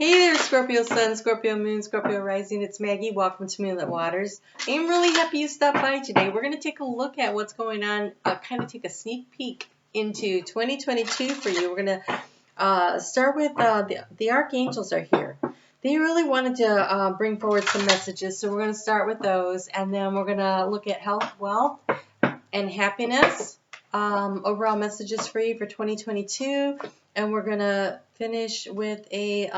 Hey there, Scorpio Sun, Scorpio Moon, Scorpio Rising. It's Maggie. Welcome to Moonlit Waters. I am really happy you stopped by today. We're going to take a look at what's going on, kind of take a sneak peek into 2022 for you. We're going to start with the Archangels are here. They really wanted to bring forward some messages, so we're going to start with those, and then we're going to look at health, wealth, and happiness. Overall messages for you for 2022, and we're gonna finish with a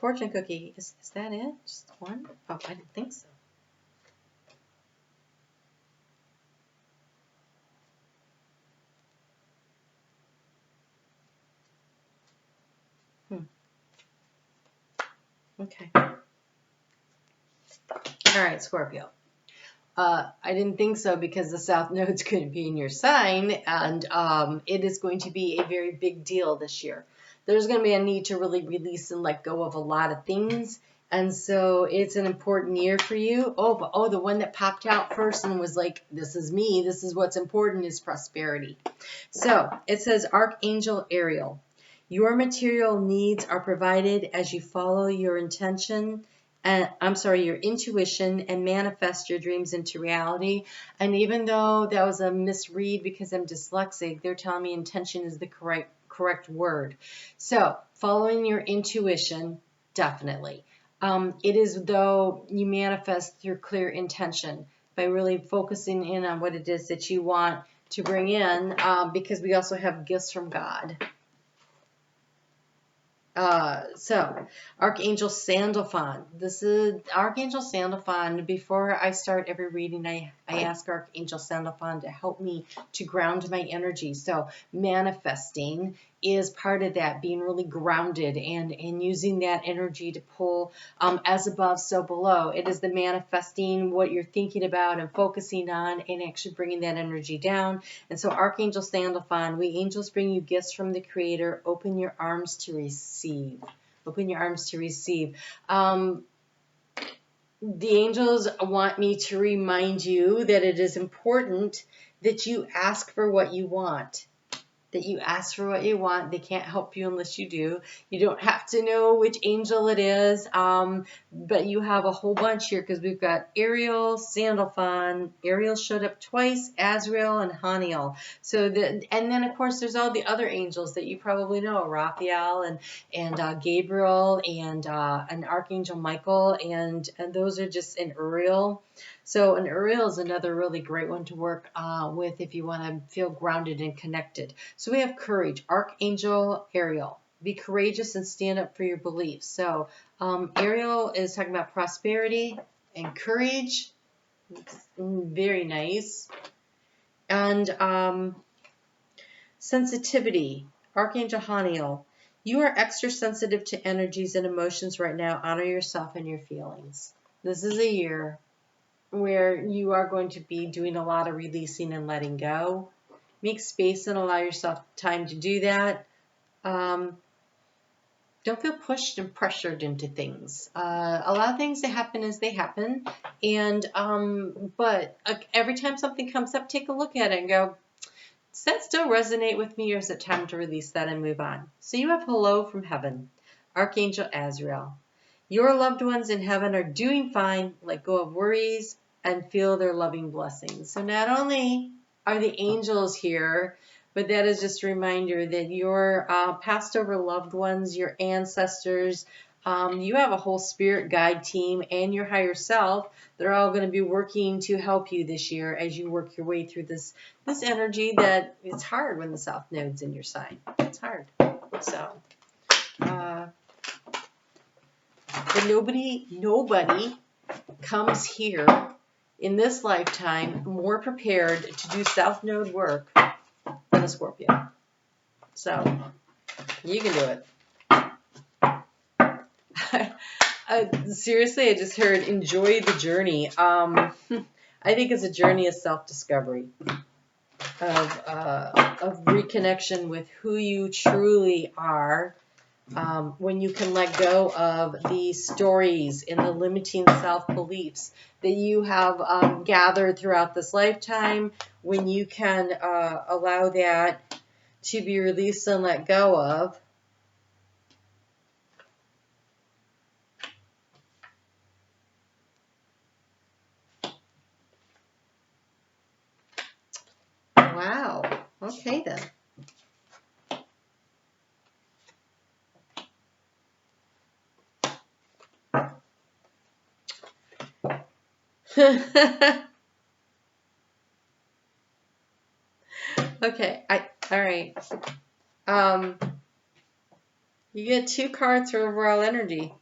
fortune cookie. Is that it? Just one? Oh, I didn't think so. Okay. All right, Scorpio. I didn't think so because the South Node's going to be in your sign, and it is going to be a very big deal this year. There's going to be a need to really release and let go of a lot of things, and so it's an important year for you. Oh, the one that popped out first and was like, this is me, this is what's important, is prosperity. So it says, Archangel Ariel, your material needs are provided as you follow your intention. Your intuition, and manifest your dreams into reality. And even though that was a misread because I'm dyslexic, they're telling me intention is the correct word. So following your intuition, definitely. It is though you manifest through clear intention by really focusing in on what it is that you want to bring in, because we also have gifts from God. So Archangel Sandalphon. This is Archangel Sandalphon. Before I start every reading, I ask Archangel Sandalphon to help me to ground my energy. So manifesting is part of that, being really grounded and using that energy to pull as above, so below. It is the manifesting what you're thinking about and focusing on and actually bringing that energy down. And so Archangel Sandalphon, we angels bring you gifts from the Creator. Open your arms to receive. Open your arms to receive. The angels want me to remind you that it is important that you ask for what you want. That you ask for what you want. They can't help you unless you do. You don't have to know which angel it is, but you have a whole bunch here because we've got Ariel, Sandalphon. Ariel showed up twice, Azrael, and Haniel. And then of course there's all the other angels that you probably know, Raphael and Gabriel and Archangel Michael, and those are just an Ariel. So an Ariel is another really great one to work with if you want to feel grounded and connected. So we have courage, Archangel Ariel. Be courageous and stand up for your beliefs. So Ariel is talking about prosperity and courage. Very nice. And sensitivity, Archangel Haniel. You are extra sensitive to energies and emotions right now. Honor yourself and your feelings. This is a year where you are going to be doing a lot of releasing and letting go. Make space and allow yourself time to do that. Don't feel pushed and pressured into things. Allow things to happen as they happen. And but every time something comes up, take a look at it and go, does that still resonate with me, or is it time to release that and move on? So you have hello from heaven, Archangel Azrael. Your loved ones in heaven are doing fine. Let go of worries and feel their loving blessings. So not only are the angels here, but that is just a reminder that your passed over loved ones, your ancestors, you have a whole spirit guide team and your higher self. They're all going to be working to help you this year as you work your way through this energy that it's hard when the South Node's in your sign. It's hard. So, but nobody comes here in this lifetime more prepared to do South Node work than a Scorpio. So you can do it. Seriously, I just heard enjoy the journey. I think it's a journey of self-discovery, of reconnection with who you truly are. When you can let go of the stories and the limiting self-beliefs that you have gathered throughout this lifetime, when you can allow that to be released and let go of, Okay then. Okay, all right. You get 2 cards for overall energy.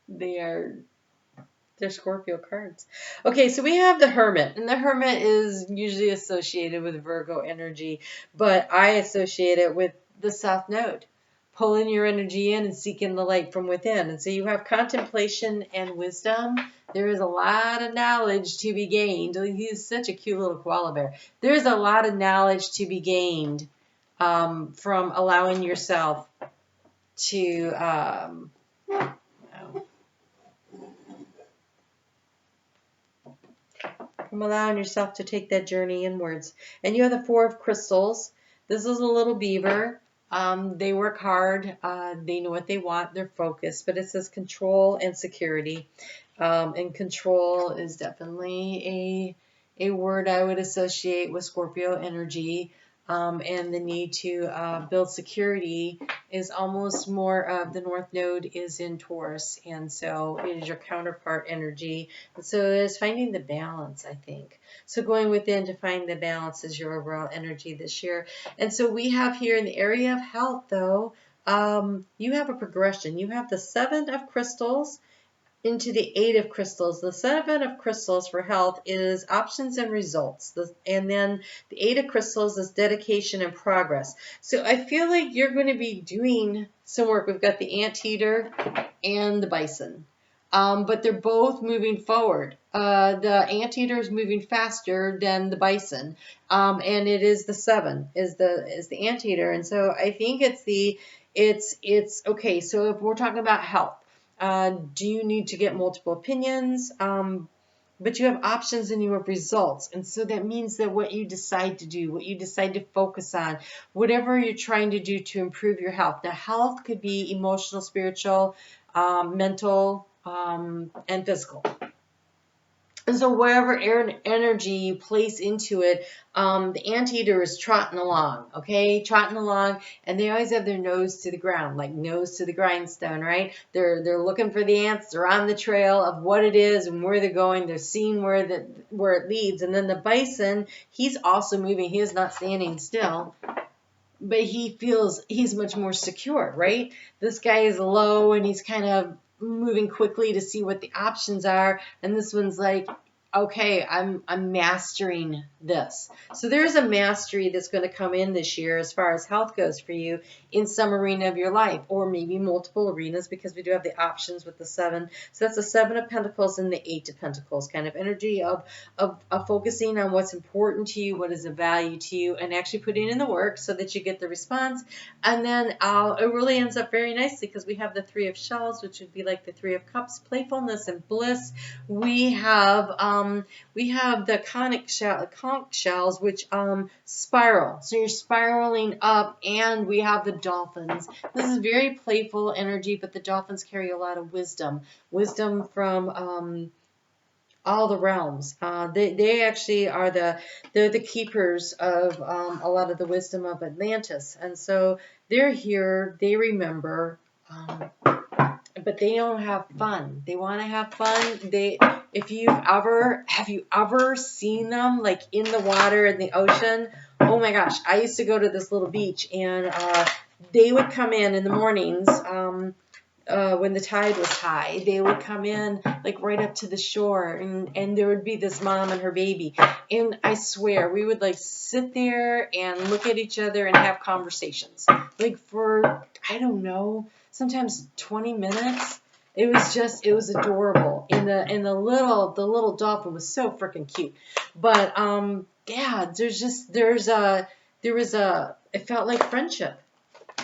They're Scorpio cards. Okay, so we have the Hermit, and the Hermit is usually associated with Virgo energy, but I associate it with the South Node, pulling your energy in and seeking the light from within. And so you have contemplation and wisdom. There is a lot of knowledge to be gained. He's such a cute little koala bear. There's a lot of knowledge to be gained from allowing yourself to from allowing yourself to take that journey inwards. And you have the 4 of crystals. This is a little beaver. They work hard. They know what they want. They're focused. But it says control and security. And control is definitely a word I would associate with Scorpio energy. And the need to build security is almost more of the North Node is in Taurus, and so it is your counterpart energy. And so it's finding the balance, I think. So going within to find the balance is your overall energy this year. And so we have here in the area of health, though, you have a progression. You have the 7 of crystals into the 8 of crystals. The 7 of crystals for health is options and results. And then the 8 of crystals is dedication and progress. So I feel like you're going to be doing some work. We've got the anteater and the bison. But they're both moving forward. The anteater is moving faster than the bison. And it is the 7 is the anteater. And so I think it's okay. So if we're talking about health, do you need to get multiple opinions? But you have options and you have results. And so that means that what you decide to do, what you decide to focus on, whatever you're trying to do to improve your health. Now, health could be emotional, spiritual, mental, and physical. And so wherever energy you place into it, the anteater is trotting along, okay? Trotting along, and they always have their nose to the ground, like nose to the grindstone, right? They're looking for the ants. They're on the trail of what it is and where they're going. They're seeing where it leads. And then the bison, he's also moving. He is not standing still, but he feels he's much more secure, right? This guy is low and he's kind of moving quickly to see what the options are, and this one's like, okay, I'm mastering this. So there's a mastery that's going to come in this year as far as health goes for you in some arena of your life, or maybe multiple arenas, because we do have the options with the 7. So that's the 7 of Pentacles and the 8 of Pentacles, kind of energy of focusing on what's important to you, what is of value to you, and actually putting in the work so that you get the response. And then it really ends up very nicely because we have the 3 of Shells, which would be like the 3 of Cups, playfulness and bliss. We have the conch shells, which spiral. So you're spiraling up, and we have the dolphins. This is very playful energy, but the dolphins carry a lot of wisdom from all the realms. They actually are they're the keepers of a lot of the wisdom of Atlantis, and so they're here. They remember. But they don't have fun. They want to have fun. Have you ever seen them like in the water in the ocean? Oh my gosh, I used to go to this little beach, and they would come in the mornings when the tide was high. They would come in like right up to the shore, and there would be this mom and her baby, and I swear we would like sit there and look at each other and have conversations like for, I don't know, sometimes 20 minutes. It was adorable. And the little dolphin was so freaking cute. But yeah, it felt like friendship,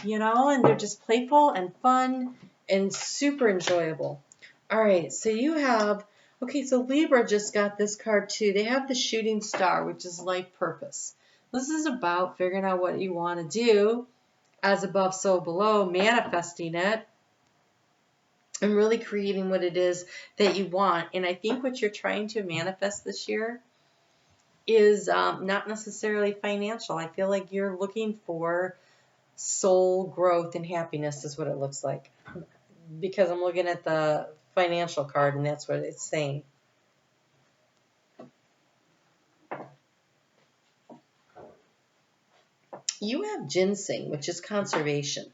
and they're just playful and fun and super enjoyable. All right, so you have, okay, so Libra just got this card too. They have the shooting star, which is life purpose. This is about figuring out what you want to do, as above, so below, manifesting it. and really creating what it is that you want. And I think what you're trying to manifest this year is not necessarily financial. I feel like you're looking for soul growth and happiness is what it looks like, because I'm looking at the financial card and that's what it's saying. You have ginseng, which is conservation.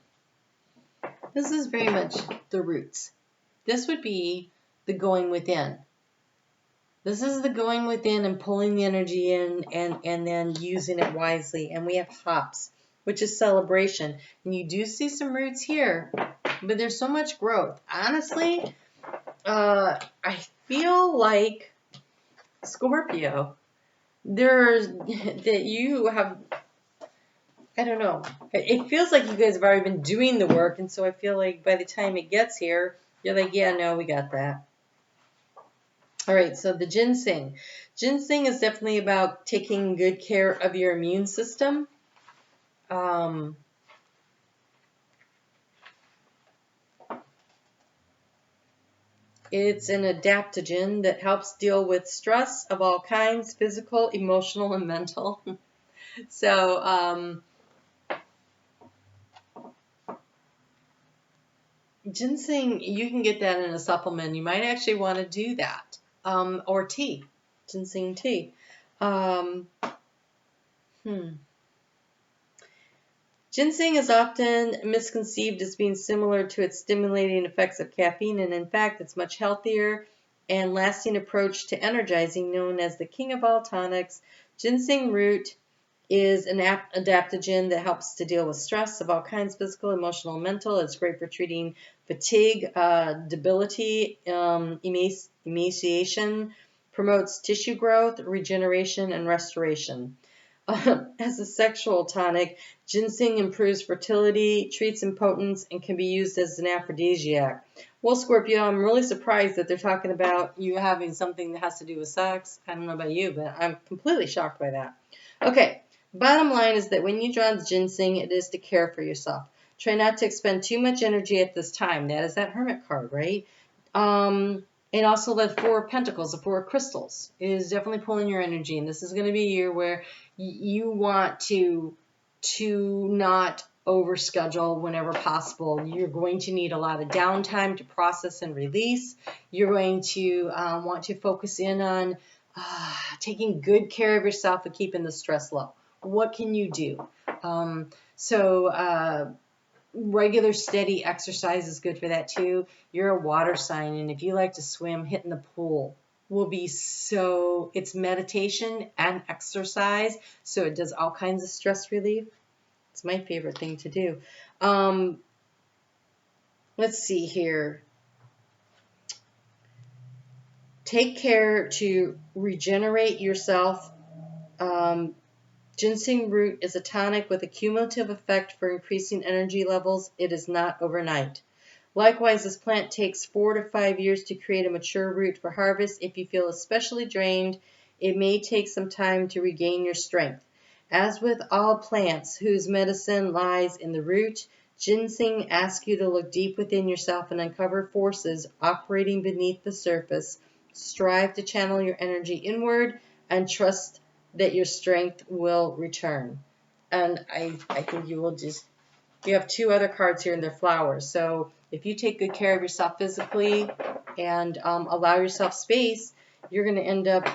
This is very much the roots. This would be the going within. This is the going within and pulling the energy in and then using it wisely. And we have hops, which is celebration. And you do see some roots here, but there's so much growth. Honestly, I feel like Scorpio, that you have, I don't know. It feels like you guys have already been doing the work, and so I feel like by the time it gets here, you're like, yeah, no, we got that. All right, so the ginseng. Ginseng is definitely about taking good care of your immune system. It's an adaptogen that helps deal with stress of all kinds, physical, emotional, and mental. So, ginseng, you can get that in a supplement. You might actually want to do that. Or tea, ginseng tea. Ginseng is often misconceived as being similar to its stimulating effects of caffeine, and in fact, it's much healthier and lasting approach to energizing, known as the king of all tonics. Ginseng root is an adaptogen that helps to deal with stress of all kinds, physical, emotional, and mental. It's great for treating fatigue, debility, emaciation, promotes tissue growth, regeneration, and restoration. As a sexual tonic, ginseng improves fertility, treats impotence, and can be used as an aphrodisiac. Well, Scorpio, I'm really surprised that they're talking about you having something that has to do with sex. I don't know about you, but I'm completely shocked by that. Okay, bottom line is that when you draw ginseng, it is to care for yourself. Try not to expend too much energy at this time. That is that Hermit card, right? And also the Four of Pentacles, the Four of Crystals, is definitely pulling your energy. And this is going to be a year where you want to not overschedule whenever possible. You're going to need a lot of downtime to process and release. You're going to want to focus in on taking good care of yourself and keeping the stress low. What can you do? Regular steady exercise is good for that too. You're a water sign, and if you like to swim, hitting the pool will be it's meditation and exercise, so it does all kinds of stress relief. It's my favorite thing to do. Let's see here. Take care to regenerate yourself. Ginseng root is a tonic with a cumulative effect for increasing energy levels. It is not overnight. Likewise, this plant takes 4 to 5 years to create a mature root for harvest. If you feel especially drained, it may take some time to regain your strength. As with all plants whose medicine lies in the root, ginseng asks you to look deep within yourself and uncover forces operating beneath the surface. Strive to channel your energy inward and trust that your strength will return. And I think you will you have 2 other cards here and they're flowers. So if you take good care of yourself physically and allow yourself space, you're going to end up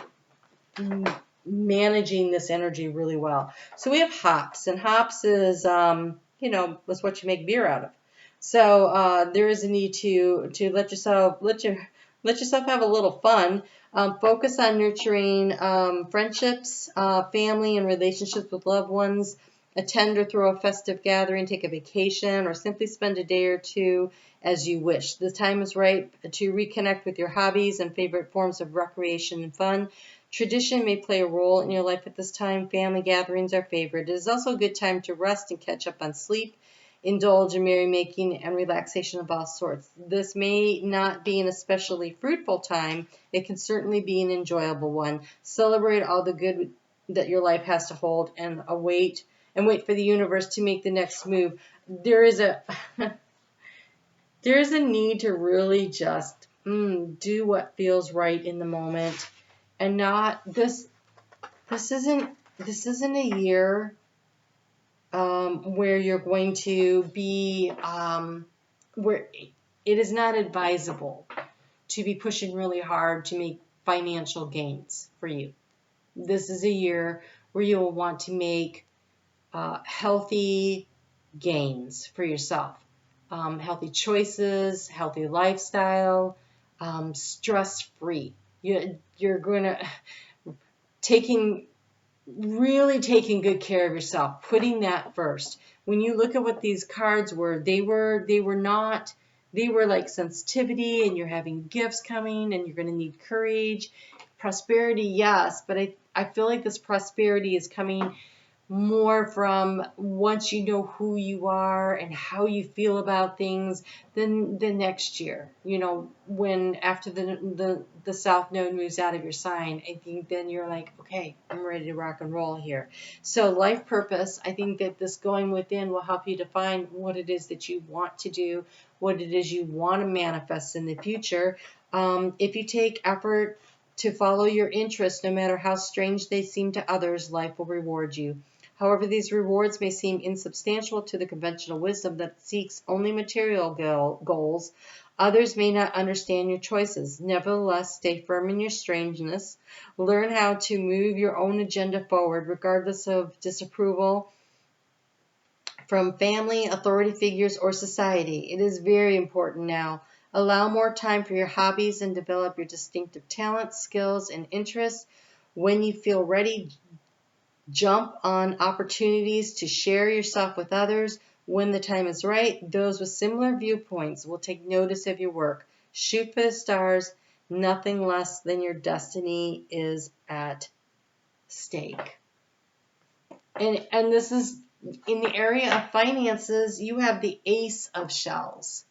managing this energy really well. So we have hops, and hops is, was what you make beer out of. So there is a need to let yourself have a little fun. Focus on nurturing friendships, family, and relationships with loved ones. Attend or throw a festive gathering, take a vacation, or simply spend a day or two as you wish. The time is right to reconnect with your hobbies and favorite forms of recreation and fun. Tradition may play a role in your life at this time. Family gatherings are favored. It is also a good time to rest and catch up on sleep. Indulge in merrymaking and relaxation of all sorts. This may not be an especially fruitful time. It can certainly be an enjoyable one. Celebrate all the good that your life has to hold and wait for the universe to make the next move. There is There's a need to really just do what feels right in the moment, and not this. This isn't a year where you're going to be where it is not advisable to be pushing really hard to make financial gains for you. This is a year where you will want to make healthy gains for yourself. Healthy choices, healthy lifestyle, stress-free. You're going to really taking good care of yourself, putting that first. When you look at what these cards were, they were like sensitivity, and you're having gifts coming, and you're going to need courage, prosperity, yes, but I feel like this prosperity is coming more from once you know who you are and how you feel about things, then the next year, when after the South Node moves out of your sign, I think then you're like, okay, I'm ready to rock and roll here. So life purpose, I think that this going within will help you define what it is that you want to do, what it is you want to manifest in the future. If you take effort to follow your interests, no matter how strange they seem to others, life will reward you. However, these rewards may seem insubstantial to the conventional wisdom that seeks only material goals. Others may not understand your choices. Nevertheless, stay firm in your strangeness. Learn how to move your own agenda forward, regardless of disapproval from family, authority figures, or society. It is very important now. Allow more time for your hobbies and develop your distinctive talents, skills, and interests. When you feel ready, jump on opportunities to share yourself with others. When the time is right, those with similar viewpoints will take notice of your work. Shoot for the stars. Nothing less than your destiny is at stake. And this is in the area of finances, you have the Ace of Shells.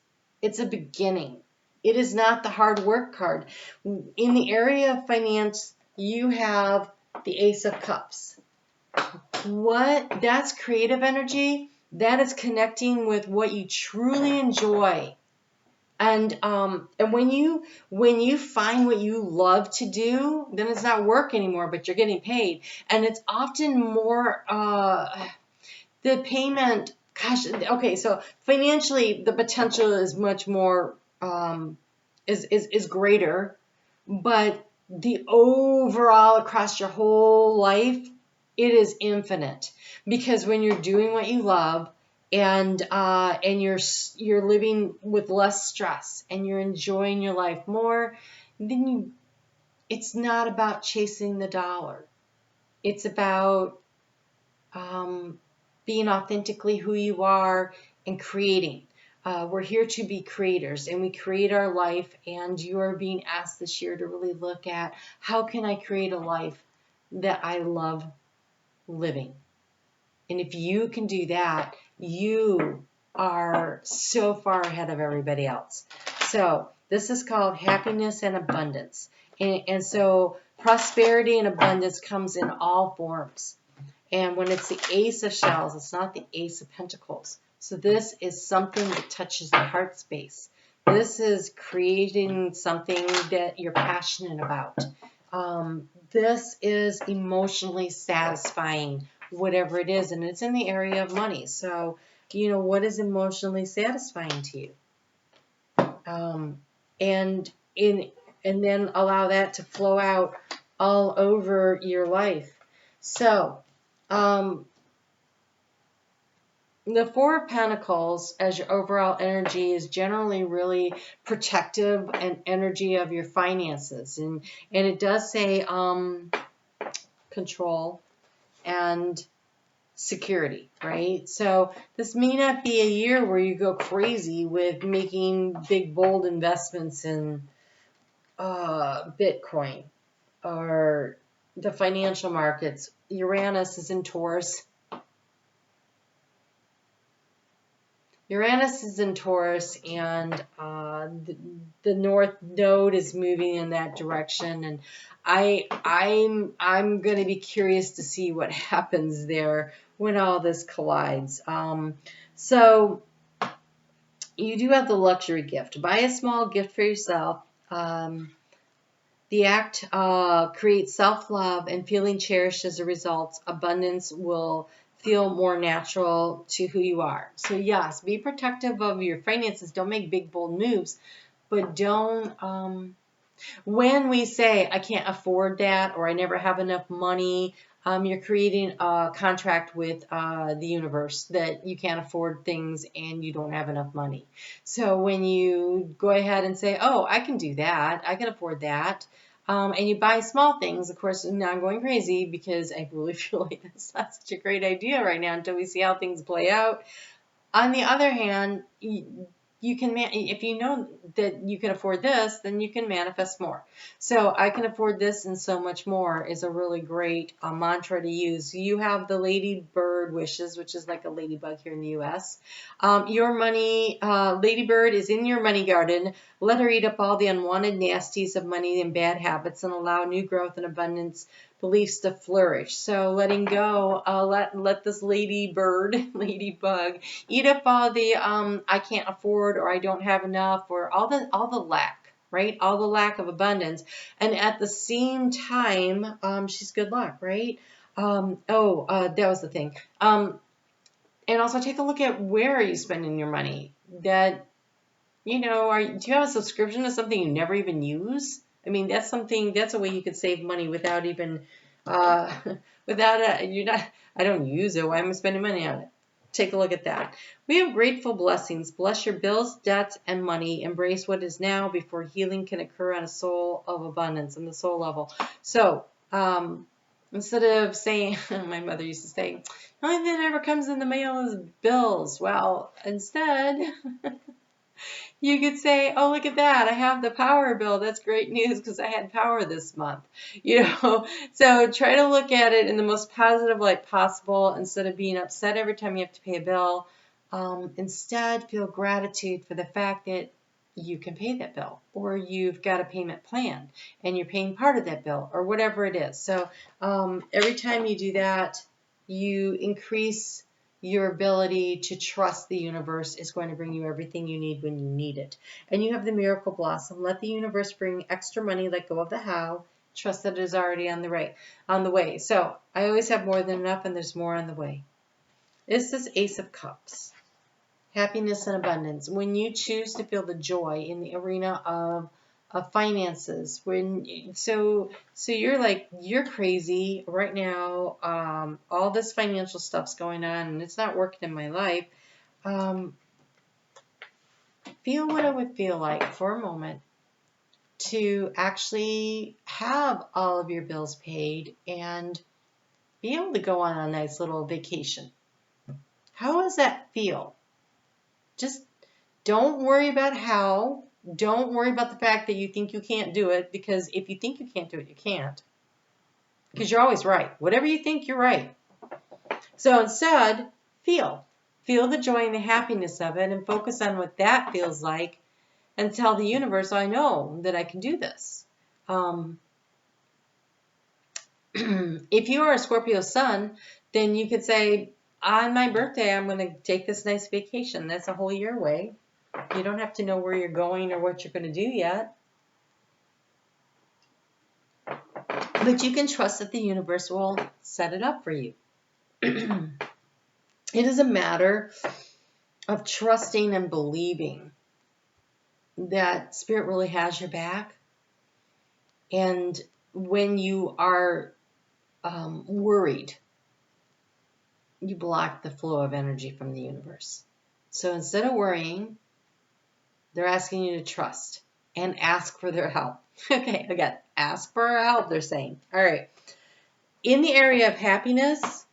It's a beginning. It is not the hard work card. In the area of finance, you have the Ace of Cups. That's creative energy. That is connecting with what you truly enjoy. And when you find what you love to do, then it's not work anymore, but you're getting paid. And it's often more the payment. Gosh, okay, so financially the potential is much more is greater, but the overall across your whole life, it is infinite, because when you're doing what you love, and you're living with less stress, and you're enjoying your life more, then it's not about chasing the dollar. It's about being authentically who you are and creating. We're here to be creators, and we create our life, and you are being asked this year to really look at, how can I create a life that I love living? And if you can do that, you are so far ahead of everybody else. So this is called happiness and abundance. And so prosperity and abundance comes in all forms. And when it's the Ace of Shells, it's not the Ace of Pentacles. So this is something that touches the heart space. This is creating something that you're passionate about. This is emotionally satisfying, whatever it is, and it's in the area of money. So, what is emotionally satisfying to you? And then allow that to flow out all over your life. So, the Four of Pentacles as your overall energy is generally really protective and energy of your finances. And it does say control and security, right? So this may not be a year where you go crazy with making big, bold investments in Bitcoin or the financial markets. Uranus is in Taurus. Uranus is in Taurus, and the North Node is moving in that direction, and I'm going to be curious to see what happens there when all this collides. So you do have the luxury gift. Buy a small gift for yourself. The act creates self-love and feeling cherished as a result. Abundance will feel more natural to who you are. So yes, be protective of your finances. Don't make big, bold moves, but don't, when we say, I can't afford that, or I never have enough money, you're creating a contract with the universe that you can't afford things and you don't have enough money. So when you go ahead and say, oh, I can do that, I can afford that, and you buy small things, of course, now I'm going crazy because I really feel like that's not such a great idea right now until we see how things play out. On the other hand, you can, if you know that you can afford this, then you can manifest more. So I can afford this and so much more is a really great mantra to use. You have the ladybird wishes, which is like a ladybug here in the U.S. Your money, ladybird is in your money garden. Let her eat up all the unwanted nasties of money and bad habits and allow new growth and abundance beliefs to flourish. So letting go, let this ladybug eat up all the I can't afford, or I don't have enough, or all the lack, right? All the lack of abundance. And at the same time, she's good luck, right? That was the thing. And also take a look at where are you spending your money. That, do you have a subscription to something you never even use? I mean, that's a way you could save money without even, I don't use it. Why am I spending money on it? Take a look at that. We have grateful blessings. Bless your bills, debts, and money. Embrace what is now before healing can occur on a soul of abundance, on the soul level. So, instead of saying, my mother used to say, the only thing that ever comes in the mail is bills. Well, instead, you could say, oh, look at that. I have the power bill. That's great news because I had power this month. So try to look at it in the most positive light possible instead of being upset every time you have to pay a bill. Instead, feel gratitude for the fact that you can pay that bill, or you've got a payment plan and you're paying part of that bill, or whatever it is. So every time you do that, you increase your ability to trust the universe is going to bring you everything you need when you need it. And you have the miracle blossom. Let the universe bring extra money. Let go of the how. Trust that it is already on the way. So I always have more than enough, and there's more on the way. This is Ace of Cups. Happiness and abundance. When you choose to feel the joy in the arena of finances, so you're crazy right now. All this financial stuff's going on, and it's not working in my life. Feel what it would feel like for a moment to actually have all of your bills paid and be able to go on a nice little vacation. How does that feel? Just don't worry about how. Don't worry about the fact that you think you can't do it, because if you think you can't do it, you can't. Because you're always right. Whatever you think, you're right. So instead, feel the joy and the happiness of it, and focus on what that feels like, and tell the universe, I know that I can do this. If you are a Scorpio sun, then you could say, on my birthday, I'm going to take this nice vacation. That's a whole year away. You don't have to know where you're going or what you're going to do yet. But you can trust that the universe will set it up for you. It is a matter of trusting and believing that Spirit really has your back. And when you are worried, you block the flow of energy from the universe. So instead of worrying, they're asking you to trust and ask for their help. Okay, again, ask for our help, they're saying. All right. In the area of happiness,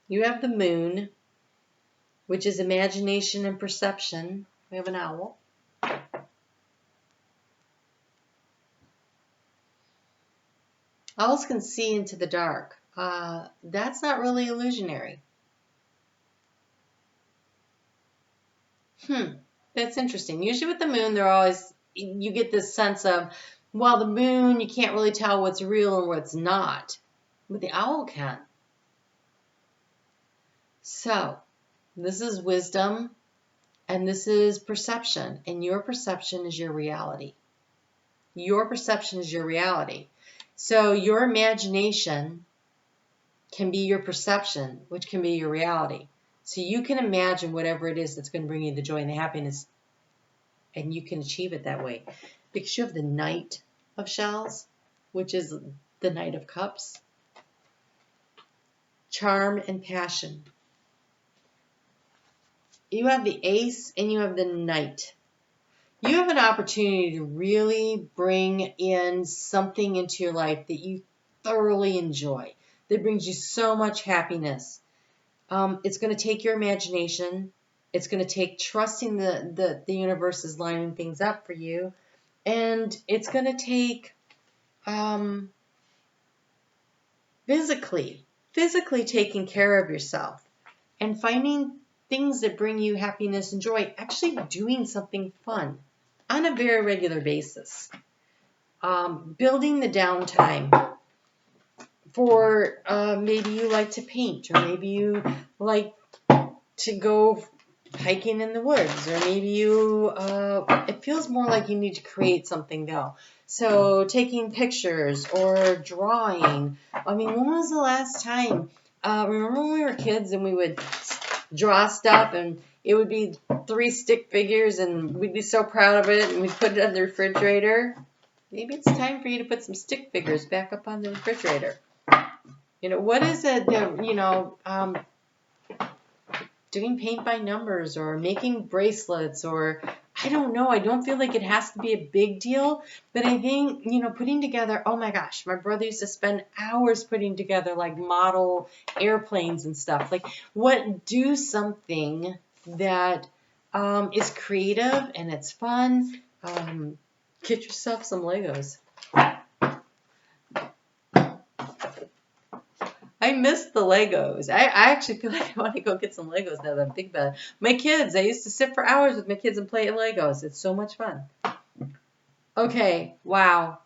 you have the moon, which is imagination and perception. We have an owl. Owls can see into the dark. That's not really illusionary. That's interesting. Usually with the moon, you get this sense of, well, the moon, you can't really tell what's real and what's not. But the owl can. So, This is wisdom, and this is perception. And your perception is your reality. Your perception is your reality. So your imagination can be your perception, which can be your reality. So you can imagine whatever it is that's going to bring you the joy and the happiness, and you can achieve it that way. Because you have the Knight of Shells, which is the Knight of Cups. Charm and passion. You have the Ace and you have the Knight. You have an opportunity to really bring in something into your life that you thoroughly enjoy, that brings you so much happiness. It's going to take your imagination. It's going to take trusting the universe is lining things up for you. And it's going to take physically taking care of yourself and finding things that bring you happiness and joy, actually doing something fun on a very regular basis. Building the downtime for maybe you like to paint, or maybe you like to go hiking in the woods, or maybe you, it feels more like you need to create something though. So taking pictures or drawing. I mean, when was the last time? Remember when we were kids and we would draw stuff and it would be 3 stick figures and we'd be so proud of it and we'd put it on the refrigerator? Maybe it's time for you to put some stick figures back up on the refrigerator. You know, what is it that, you know, doing paint by numbers or making bracelets, or I don't know. I don't feel like it has to be a big deal, but I think, you know, putting together, oh my gosh, my brother used to spend hours putting together like model airplanes and stuff. Like, do something that is creative and it's fun. Get yourself some Legos. I miss the Legos. I actually feel like I want to go get some Legos now that I'm thinking about it. My kids, I used to sit for hours with my kids and play Legos. It's so much fun. Okay, wow.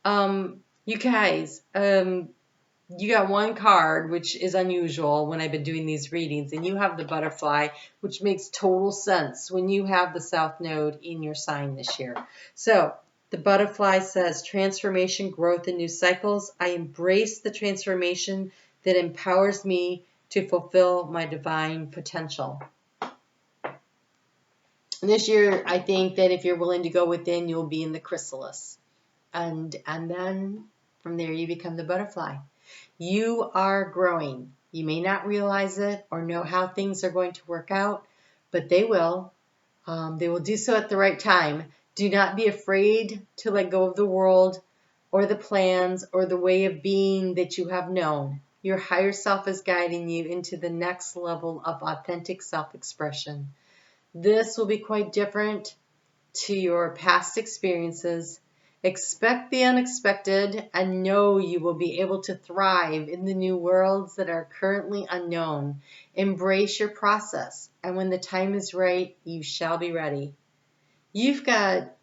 You guys, you got one card, which is unusual when I've been doing these readings, and you have the butterfly, which makes total sense when you have the South Node in your sign this year. So, the butterfly says, transformation, growth, and new cycles. I embrace the transformation that empowers me to fulfill my divine potential. And this year, I think that if you're willing to go within, you'll be in the chrysalis. And then from there, you become the butterfly. You are growing. You may not realize it or know how things are going to work out, but they will. They will do so at the right time. Do not be afraid to let go of the world or the plans or the way of being that you have known. Your higher self is guiding you into the next level of authentic self-expression. This will be quite different to your past experiences. Expect the unexpected and know you will be able to thrive in the new worlds that are currently unknown. Embrace your process, and when the time is right, you shall be ready. You've got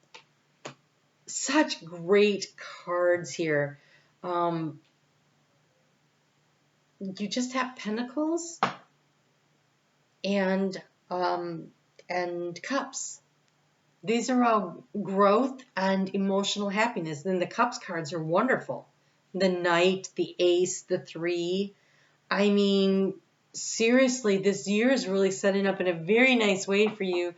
such great cards here. You just have Pentacles and Cups. These are all growth and emotional happiness. Then the Cups cards are wonderful. The Knight, the Ace, the 3. I mean, seriously, this year is really setting up in a very nice way for you.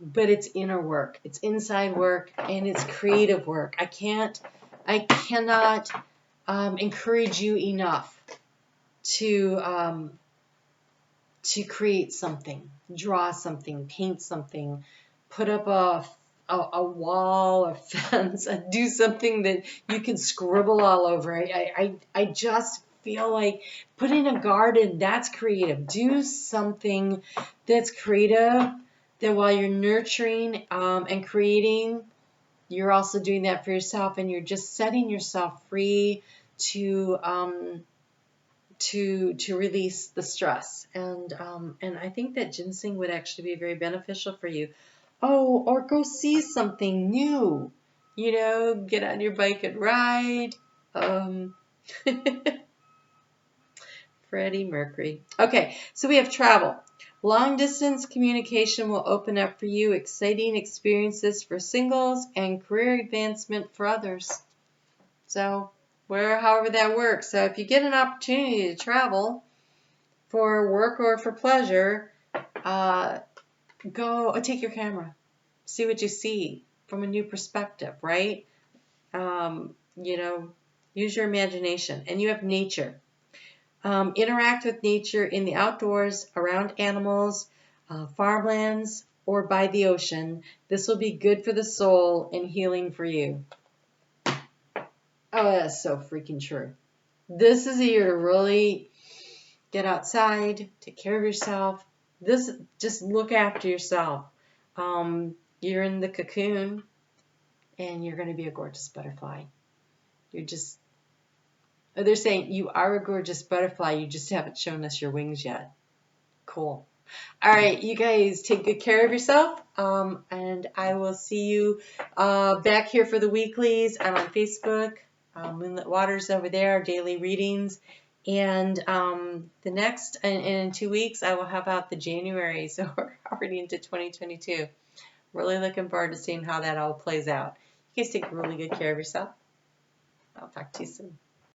But it's inner work. It's inside work, and it's creative work. I cannot encourage you enough to create something, draw something, paint something, put up a wall, a fence, do something that you can scribble all over. I just feel like putting a garden, that's creative. Do something that's creative, that while you're nurturing and creating, you're also doing that for yourself, and you're just setting yourself free to release the stress. And I think that ginseng would actually be very beneficial for you. Oh, or go see something new. You know, get on your bike and ride. Freddie Mercury. Okay, so we have travel. Long distance communication will open up for you, exciting experiences for singles and career advancement for others. So, however that works. So if you get an opportunity to travel for work or for pleasure, go take your camera. See what you see from a new perspective, right? You know, use your imagination. And you have nature. Interact with nature in the outdoors, around animals, farmlands, or by the ocean. This will be good for the soul and healing for you. Oh, that's so freaking true. This is a year to really get outside, take care of yourself. Just look after yourself. You're in the cocoon, and you're going to be a gorgeous butterfly. They're saying you are a gorgeous butterfly. You just haven't shown us your wings yet. Cool. All right, you guys take good care of yourself. And I will see you back here for the weeklies. I'm on Facebook. Moonlit Waters over there, daily readings. And in 2 weeks, I will have out the January. So we're already into 2022. Really looking forward to seeing how that all plays out. You guys take really good care of yourself. I'll talk to you soon.